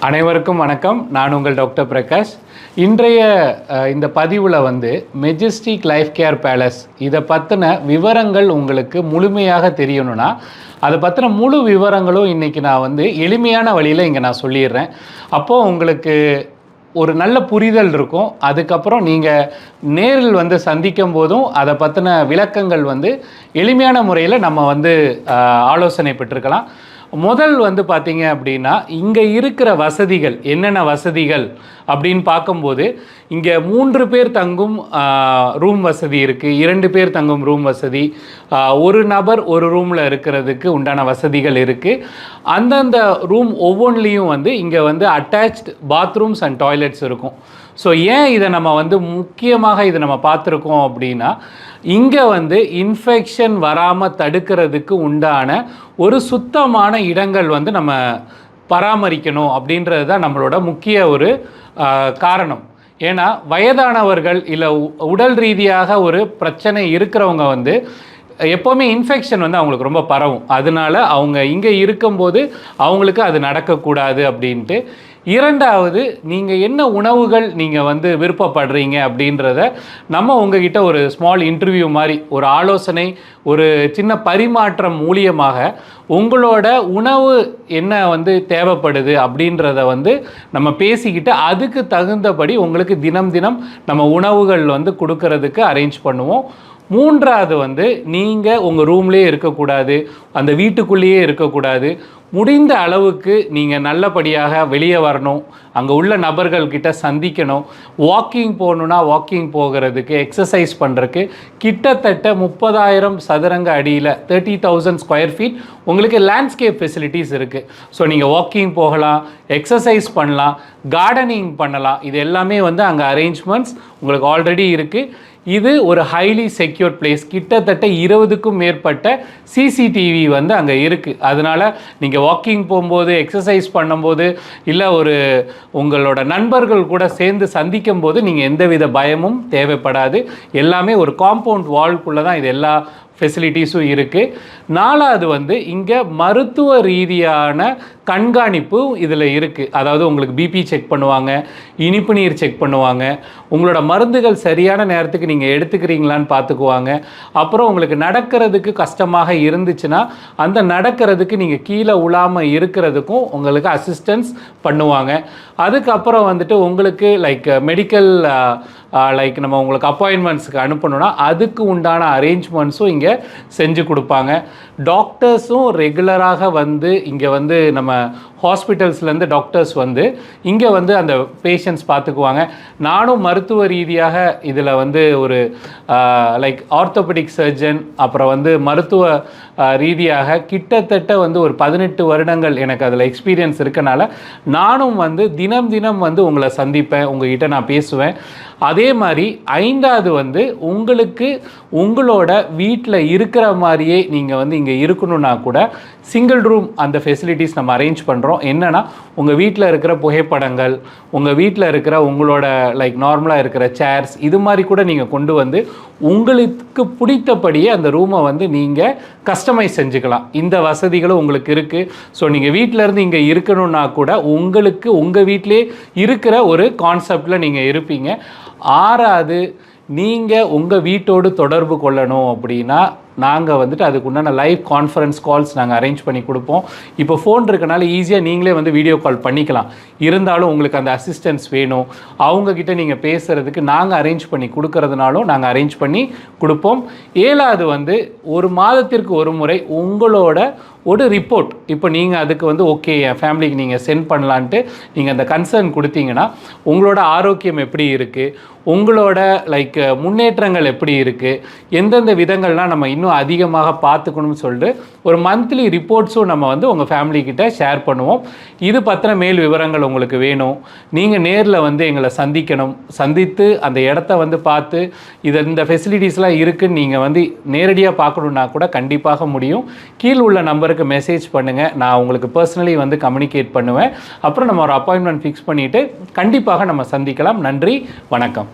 அனைவருக்கும் வணக்கம். நான் உங்கள் டாக்டர் பிரகாஷ். இன்றைய இந்த பதிவில் மெஜஸ்டிக் லைஃப் கேர் பேலஸ் இதை பற்றின விவரங்கள் உங்களுக்கு முழுமையாக தெரியணும்னா அதை பற்றின முழு விவரங்களும் இன்றைக்கி நான் எளிமையான வழியில் இங்கே நான் சொல்லிடுறேன். அப்போது உங்களுக்கு ஒரு நல்ல புரிதல் இருக்கும். அதுக்கப்புறம் நீங்கள் நேரில் சந்திக்கும் போதும் அதை பற்றின விளக்கங்கள் எளிமையான முறையில் நம்ம ஆலோசனை பெற்றுக்கலாம். முதல் பார்த்தீங்க அப்படின்னா, இங்கே இருக்கிற வசதிகள் என்னென்ன வசதிகள் அப்படின்னு பார்க்கும்போது, இங்கே 3 பேர் தங்கும் ரூம் வசதி இருக்குது, 2 பேர் தங்கும் ரூம் வசதி, ஒரு நபர் ஒரு ரூமில் இருக்கிறதுக்கு உண்டான வசதிகள் இருக்குது. அந்தந்த ரூம் ஒவ்வொன்றிலையும் இங்கே அட்டாச்டு பாத்ரூம்ஸ் அண்ட் டாய்லெட்ஸ் இருக்கும். ஸோ ஏன் இதை நம்ம முக்கியமாக இதை நம்ம பார்த்துருக்கோம் அப்படின்னா, இங்கே இன்ஃபெக்ஷன் வராமல் தடுக்கிறதுக்கு உண்டான ஒரு சுத்தமான இடங்கள் நம்ம பராமரிக்கணும் அப்படின்றது தான் நம்மளோட முக்கிய ஒரு காரணம். ஏன்னா வயதானவர்கள் இல்லை உடல் ரீதியாக ஒரு பிரச்சனை இருக்கிறவங்க எப்போவுமே இன்ஃபெக்ஷன் அவங்களுக்கு ரொம்ப பரவும். அதனால அவங்க இங்கே இருக்கும்போது அவங்களுக்கு அது நடக்கக்கூடாது அப்படின்ட்டு. இரண்டாவது, நீங்கள் என்ன உணவுகள் நீங்கள் விருப்பப்படுறீங்க அப்படின்றத நம்ம உங்ககிட்ட ஒரு ஸ்மால் இன்டர்வியூ மாதிரி ஒரு ஆலோசனை, ஒரு சின்ன பரிமாற்றம் மூலியமாக உங்களோட உணவு என்ன தேவைப்படுது அப்படின்றத நம்ம பேசிக்கிட்டு அதுக்கு தகுந்தபடி உங்களுக்கு தினம் தினம் நம்ம உணவுகள் கொடுக்கறதுக்கு அரேஞ்ச் பண்ணுவோம். மூன்றாவது நீங்கள் உங்கள் ரூம்லேயே இருக்கக்கூடாது, அந்த வீட்டுக்குள்ளேயே இருக்கக்கூடாது. முடிந்த அளவுக்கு நீங்கள் நல்லபடியாக வெளியே வரணும், அங்கே உள்ள நபர்கள்கிட்ட சந்திக்கணும். வாக்கிங் போகணுன்னா வாக்கிங் போகிறதுக்கு, எக்ஸசைஸ் பண்ணுறதுக்கு கிட்டத்தட்ட 30,000 சதுரங்க அடியில் 30,000 ஸ்கொயர் ஃபீட் உங்களுக்கு லேண்ட்ஸ்கேப் ஃபெசிலிட்டிஸ் இருக்குது. ஸோ நீங்கள் வாக்கிங் போகலாம், எக்ஸசைஸ் பண்ணலாம், கார்டனிங் பண்ணலாம். இது எல்லாமே அங்கே அரேஞ்ச்மெண்ட்ஸ் உங்களுக்கு ஆல்ரெடி இருக்குது. இது ஒரு ஹைலி செக்யூர்ட் பிளேஸ். கிட்டத்தட்ட 20க்கும் மேற்பட்ட சிசிடிவி அங்கே இருக்குது. அதனால் நீங்கள் வாக்கிங் போகும்போது, எக்ஸசைஸ் பண்ணும்போது, இல்லை உங்களோட நண்பர்கள் கூட சேர்ந்து சந்திக்கும் போது நீங்கள் எந்தவித பயமும் தேவைப்படாது. எல்லாமே ஒரு காம்பவுண்ட் வால்குள்ளே தான் இது எல்லா ஃபெசிலிட்டிஸும் இருக்குது. நாலாவது இங்கே மருத்துவ ரீதியான கண்காணிப்பு இதில் இருக்குது. அதாவது உங்களுக்கு பிபி செக் பண்ணுவாங்க, இனிப்பு நீர் செக் பண்ணுவாங்க, உங்களோட மருந்துகள் சரியான நேரத்துக்கு நீங்கள் எடுத்துக்கிறீங்களான்னு பார்த்துக்குவாங்க. அப்புறம் உங்களுக்கு நடக்கிறதுக்கு கஷ்டமாக இருந்துச்சுன்னா அந்த நடக்கிறதுக்கு நீங்கள் கீழே உழாமல் இருக்கிறதுக்கும் உங்களுக்கு அசிஸ்டன்ஸ் பண்ணுவாங்க. அதுக்கப்புறம் உங்களுக்கு மெடிக்கல் நம்ம உங்களுக்கு அப்பாயின்மெண்ட்ஸுக்கு அனுப்பணுன்னா அதுக்கு உண்டான அரேஞ்ச்மெண்ட்ஸும் இங்கே செஞ்சு கொடுப்பாங்க. டாக்டர்ஸும் ரெகுலராக இங்கே நம்ம ஹாஸ்பிட்டல்ஸ்லேருந்து டாக்டர்ஸ் இங்கே அந்த பேஷண்ட்ஸ் பார்த்துக்குவாங்க. நானும் மருத்துவ ரீதியாக இதில் ஒரு ஆர்த்தோபெடிக் சர்ஜன், அப்புறம் மருத்துவ ரீதியாக கிட்டத்தட்ட ஒரு 18 வருடங்கள் எனக்கு அதில் எக்ஸ்பீரியன்ஸ் இருக்கனால நானும் தினம் தினம் உங்களை சந்திப்பேன், உங்ககிட்ட நான் பேசுவேன். அதே மாதிரி ஐந்தாவது உங்களுக்கு உங்களோட வீட்டில் இருக்கிற மாதிரியே நீங்கள் இங்கே இருக்கணும்னா கூட சிங்கிள் ரூம் அந்த ஃபெசிலிட்டிஸ் நம்ம அரேஞ்ச் பண்ணுறோம். என்னென்னா உங்கள் வீட்டில் இருக்கிற புகைப்படங்கள், உங்கள் வீட்டில் இருக்கிற உங்களோட நார்மலாக இருக்கிற சேர்ஸ், இது மாதிரி கூட நீங்கள் கொண்டு உங்களுக்கு பிடித்தபடியே அந்த ரூமை நீங்கள் கஸ்டமைஸ் செஞ்சுக்கலாம். இந்த வசதிகளும் உங்களுக்கு இருக்குது. ஸோ நீங்கள் வீட்டிலேருந்து இங்கே இருக்கணும்னா கூட உங்களுக்கு உங்கள் வீட்டிலே இருக்கிற ஒரு கான்செப்டில் நீங்கள் இருப்பீங்க. ஆறாவது, நீங்கள் உங்கள் வீட்டோடு தொடர்பு கொள்ளணும் அப்படின்னா நாங்கள் அதுக்கு உண்டான லைவ் கான்ஃபரன்ஸ் கால்ஸ் நாங்கள் அரேஞ்ச் பண்ணி கொடுப்போம். இப்போ ஃபோன் இருக்கனால ஈஸியாக நீங்களே வீடியோ கால் பண்ணிக்கலாம். இருந்தாலும் உங்களுக்கு அந்த அசிஸ்டன்ஸ் வேணும், அவங்கக்கிட்ட நீங்கள் பேசுகிறதுக்கு நாங்கள் அரேஞ்ச் பண்ணி கொடுக்கறதுனாலும் நாங்கள் அரேஞ்ச் பண்ணி கொடுப்போம். ஏழாவது ஒரு மாதத்திற்கு ஒரு முறை உங்களோட ஒரு ரிப்போர்ட், இப்போ நீங்கள் அதுக்கு ஓகே என் ஃபேமிலிக்கு நீங்கள் சென்ட் பண்ணலான்ட்டு நீங்கள் அந்த கன்சர்ன் கொடுத்தீங்கன்னா உங்களோட ஆரோக்கியம் எப்படி இருக்குது, உங்களோட முன்னேற்றங்கள் எப்படி இருக்குது, எந்தெந்த விதங்கள்லாம் நம்ம இன்னும் அதிகமாக பார்த்துக்கணும்னு சொல்லிட்டு ஒரு மந்த்லி ரிப்போர்ட்ஸும் நம்ம உங்கள் ஃபேமிலிக்கிட்ட ஷேர் பண்ணுவோம். இது பற்றின மேல் விவரங்கள் உங்களுக்கு வேணும், நீங்கள் நேரில் எங்களை சந்திக்கணும், சந்தித்து அந்த இடத்த பார்த்து இந்த ஃபெசிலிட்டிஸ்லாம் இருக்குதுன்னு நீங்கள் நேரடியாக பார்க்கணுன்னா கூட கண்டிப்பாக முடியும். கீழ் உள்ள நம்பருக்கு மெசேஜ் பண்ணுங்கள், நான் உங்களுக்கு பர்சனலி கம்யூனிகேட் பண்ணுவேன். அப்புறம் நம்ம ஒரு அப்பாயின்மெண்ட் ஃபிக்ஸ் பண்ணிவிட்டு கண்டிப்பாக நம்ம சந்திக்கலாம். நன்றி, வணக்கம்.